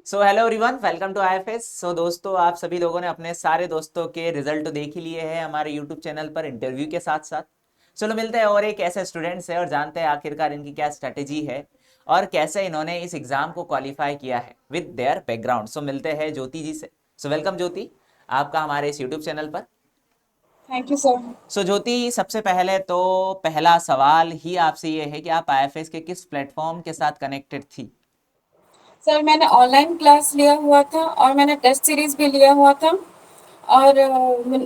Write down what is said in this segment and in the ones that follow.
So hello everyone, welcome to IFS. So दोस्तों, आप सभी लोगों ने अपने सारे दोस्तों के रिजल्ट तो देख ही लिए हैं हमारे यूट्यूब चैनल पर इंटरव्यू के साथ साथ। चलो मिलते हैं और एक ऐसे स्टूडेंट्स है और जानते हैं आखिरकार इनकी क्या स्ट्रेटेजी है और कैसे इन्होंने इस एग्जाम को क्वालिफाई किया है विद देयर बैकग्राउंड। सो मिलते हैं ज्योति जी से। सो वेलकम ज्योति, आपका हमारे इस यूट्यूब चैनल पर। Thank you sir. So Jyoti, सबसे पहले तो पहला सवाल ही आपसे ये है कि आप आईएफएस के किस प्लेटफॉर्म के साथ कनेक्टेड थी। सर मैंने ऑनलाइन क्लास लिया हुआ था और मैंने टेस्ट सीरीज भी लिया हुआ था। और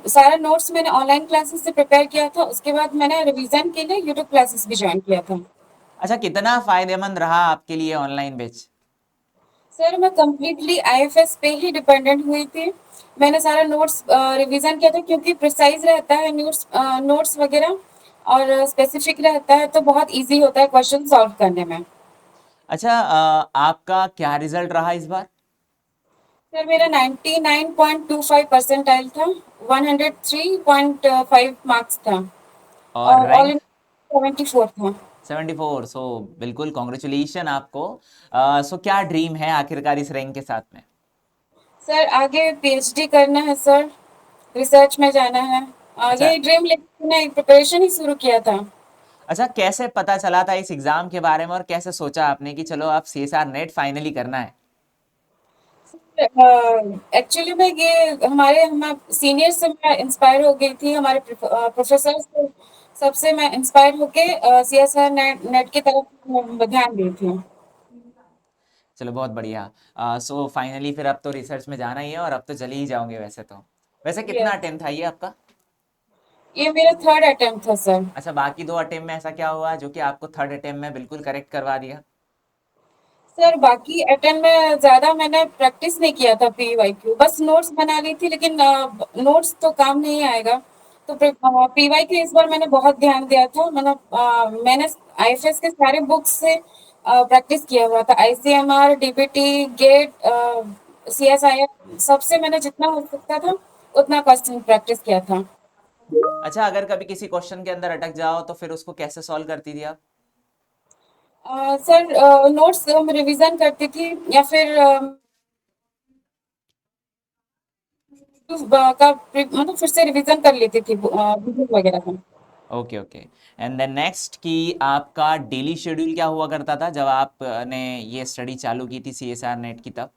सारा नोट्स मैंने ऑनलाइन क्लासेस से प्रिपेयर किया था। उसके बाद मैंने रिवीजन के लिए यूट्यूब क्लासेस भी ज्वाइन किया था। अच्छा, कितना फायदेमंद रहा आपके लिए ऑनलाइन बैच। सर मैं कंप्लीटली आईएफएस पे ही डिपेंडेंट हुई थी। मैंने सारा नोट्स रिवीजन किया था क्योंकि प्रिसाइज रहता है नोट्स वगैरह, और स्पेसिफिक रहता है तो बहुत इजी होता है क्वेश्चन सॉल्व करने में। अच्छा, आपका क्या रिजल्ट रहा इस बार। सर मेरा 99.25 परसेंटाइल था। 103.5 मार्क्स था। और और ऑल रैंक। इंडिया 74 था। 74। सो बिल्कुल कॉन्ग्रेचुलेशन आपको। सो क्या ड्रीम है आखिरकार इस रैंक के साथ में। सर आगे पीएचडी करना है सर। रिसर्च में जाना है। अच्छा। यही ड्रीम लेकर मैंने प्रिपरेशन ही शुरू किया था। अच्छा, कैसे पता चला था इस एग्जाम के बारे में और कैसे सोचा आपने कि चलो आप सीएसआर नेट फाइनली करना है। एक्चुअली में ये हमारे हम सीनियर से मैं इंस्पायर हो गई थी, हमारे प्रोफेसर से सबसे मैं इंस्पायर होके सीएसआर नेट नेट की तरफ ध्यान दी थी। चलो बहुत बढ़िया। सो फाइनली फिर अब तो रिसर्च में जाना ही है और अब तो चले ही जाओगे वैसे तो। वैसे कितना यस। अटेम्प्ट था ये आपका। ये मेरा थर्ड अटेम्प्ट था सर। अच्छा, बाकी दो अटेम्प्ट में ऐसा क्या हुआ जो कि आपको थर्ड अटेम्प्ट में बिल्कुल करेक्ट करवा दिया। सर बाकी अटेम्प्ट में ज्यादा मैंने प्रैक्टिस नहीं किया था पीवाईक्यू, बस नोट्स बना ली थी, लेकिन नोट्स तो काम नहीं आएगा। तो पीवाईक्यू इस बार मैंने बहुत ध्यान दिया था। मैंने आईएफएस के सारे बुक्स से प्रैक्टिस किया हुआ था। आईसीएमआर, डीबीटी, गेट, सीएसआईआर, सबसे मैंने जितना हो सकता था उतना क्वेश्चन प्रैक्टिस किया था। अच्छा, अगर कभी किसी क्वेश्चन के अंदर अटक जाओ तो फिर उसको कैसे सॉल्व करती थी आप। सर नोट्स रिवीजन करती थी, या फिर मतलब फिर से रिवीजन कर लेती थी बुक वगैरह का। Okay okay. And then next कि आपका डेली शेड्यूल क्या हुआ करता था जब आपने ये स्टडी चालू की थी सीएसआर नेट की तब।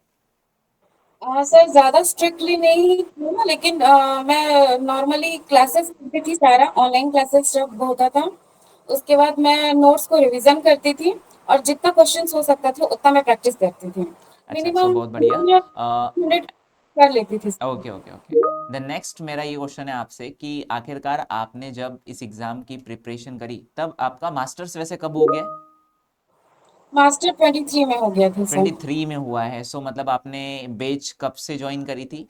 सर ज़्यादा स्ट्रिक्टली नहीं थी ना, लेकिन मैं नॉर्मली क्लासेस करती थी, सारा ऑनलाइन क्लासेस जब होता था उसके बाद मैं नोट्स को रिवीजन करती थी, और जितना क्वेश्चंस हो सकता था उतना मैं प्रैक्टिस करती थी। अच्छा, सो मिनिमम बहुत बढ़िया। 100 कर लेती थी। Okay okay okay. Then next मेरा ये क्वेश्चन है आपसे कि आखिरकार आपने जब इस एग्ज़ाम की प्रिपरेशन करी तब आपका मास्टर्स वैसे कब हो गया। मास्टर 23 में हो गया था सर। 23 में हुआ है। सो मतलब आपने बेच कब से ज्वाइन करी थी।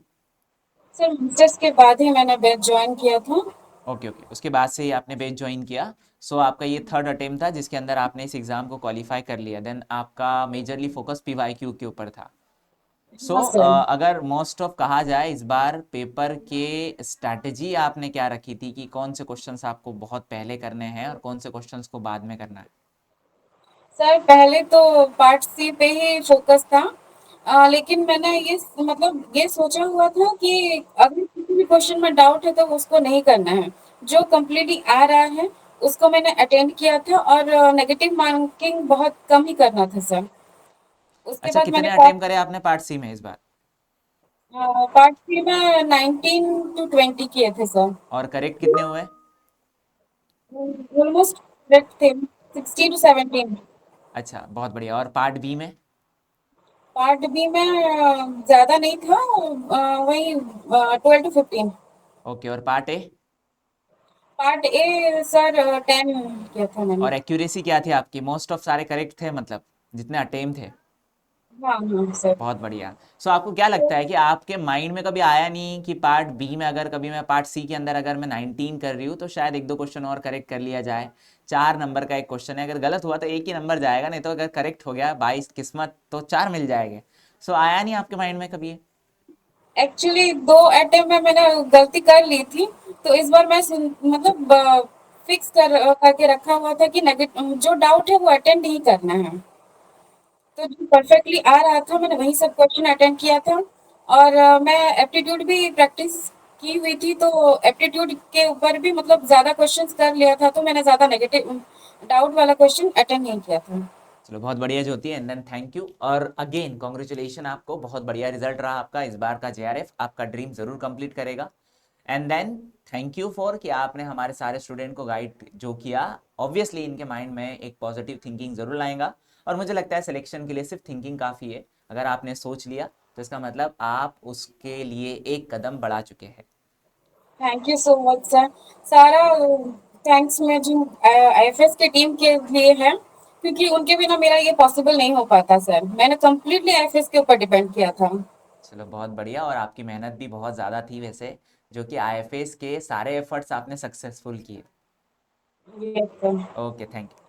सर मास्टर्स के बाद ही मैंने बैच ज्वाइन किया था। ओके ओके, उसके बाद से ही आपने बेच ज्वाइन किया। सो आपका ये थर्ड अटेम्प्ट था जिसके अंदर आपने इस एग्ज़ाम को क्वालिफाई कर लिया। देन आपका मेजरली फोकस पीवाईक्यू के ऊपर था। सो हाँ सर। अगर मोस्ट ऑफ कहा जाए इस बार पेपर के स्ट्रैटेजी आपने क्या रखी थी कि कौन से क्वेश्चंस आपको बहुत पहले करने हैं और कौन से क्वेश्चंस को बाद में करना है। सर पहले तो पार्ट सी पे ही फोकस था। लेकिन मैंने ये सोचा हुआ था कि अगर किसी भी क्वेश्चन में डाउट है तो उसको नहीं करना है। जो कम्प्लीटली आ रहा है उसको मैंने अटेंड किया था, और नेगेटिव मार्किंग बहुत कम ही करना था सर। उसके अच्छा, बाद मैंने कितने अटेम्प्ट करे आपने पार्ट सी में इस बार। पार्ट सी में 19 to 20 किए थे सर। और करेक्ट कितने हुए। ऑलमोस्ट करेक्ट थे। 16 to 17। अच्छा, बहुत बढ़िया। और पार्ट बी में। पार्ट बी में ज्यादा नहीं था, वही 12 to 15। ओके, और part A. Part A sir 10 किया था मैंने। और एक्यूरेसी क्या थी आपकी, मोस्ट ऑफ सारे करेक्ट थे मतलब जितने अटेम्प्ट थे। हाँ हाँ सर। बहुत बढ़िया। सो आपको क्या लगता है कि आपके माइंड में कभी आया नहीं कि पार्ट बी में अगर कभी मैं पार्ट सी के अंदर अगर मैं 19 कर रही हूँ तो शायद एक दो क्वेश्चन और करेक्ट कर लिया जाए। 4 नंबर का एक क्वेश्चन है, अगर गलत हुआ तो एक ही नंबर जाएगा, नहीं तो अगर करेक्ट हो गया 22 किस्मत तो 4 मिल जाएंगे। सो आया नहीं आपके माइंड में कभी ये? एक्चुअली 2 अटेम्प्ट में मैंने गलती कर ली थी, तो इस बार मैं फिक्स करके रखा हुआ था कि नेगेटिव जो डाउट है वो अटेम्प्ट ही करना है। तो जो परफेक्टली आ रहा था मैंने वही सब क्वेश्चन अटेंड किया था। और मैं एप्टीट्यूड भी प्रैक्टिस की हुई थी, तो एप्टीट्यूड के ऊपर भी मतलब ज़्यादा क्वेश्चंस कर लिया था, तो मैंने ज़्यादा नेगेटिव डाउट वाला क्वेश्चन अटेंड नहीं किया था। चलो बहुत बढ़िया जो होती है, एंड देन थैंक यू और अगेन कॉन्ग्रेचुलेशन आपको, बहुत बढ़िया रिजल्ट रहा आपका इस बार का जेआरएफ, आपका ड्रीम जरूर कंप्लीट करेगा। And then thank you for कि आपने हमारे सारे स्टूडेंट को गाइड जो किया, ऑब्वियसली इनके माइंड में एक पॉजिटिव थिंकिंग जरूर लाएगा। और मुझे लगता है सिलेक्शन के लिए सिर्फ थिंकिंग काफ़ी है, अगर आपने सोच लिया तो इसका मतलब आप उसके लिए एक कदम बढ़ा चुके हैं। Thank you so much sir. सारा थैंक्स मैं जो आईएफएस की टीम के लिए है, क्योंकि उनके बिना मेरा ये पॉसिबल नहीं हो पाता सर। मैंने कंप्लीटली आईएफएस के ऊपर डिपेंड किया था। चलो बहुत बढ़िया, और आपकी मेहनत भी बहुत ज़्यादा थी वैसे, जो कि आईएफएस के सारे एफर्ट्स आपने सक्सेसफुल किए। Yes sir. Okay thank you.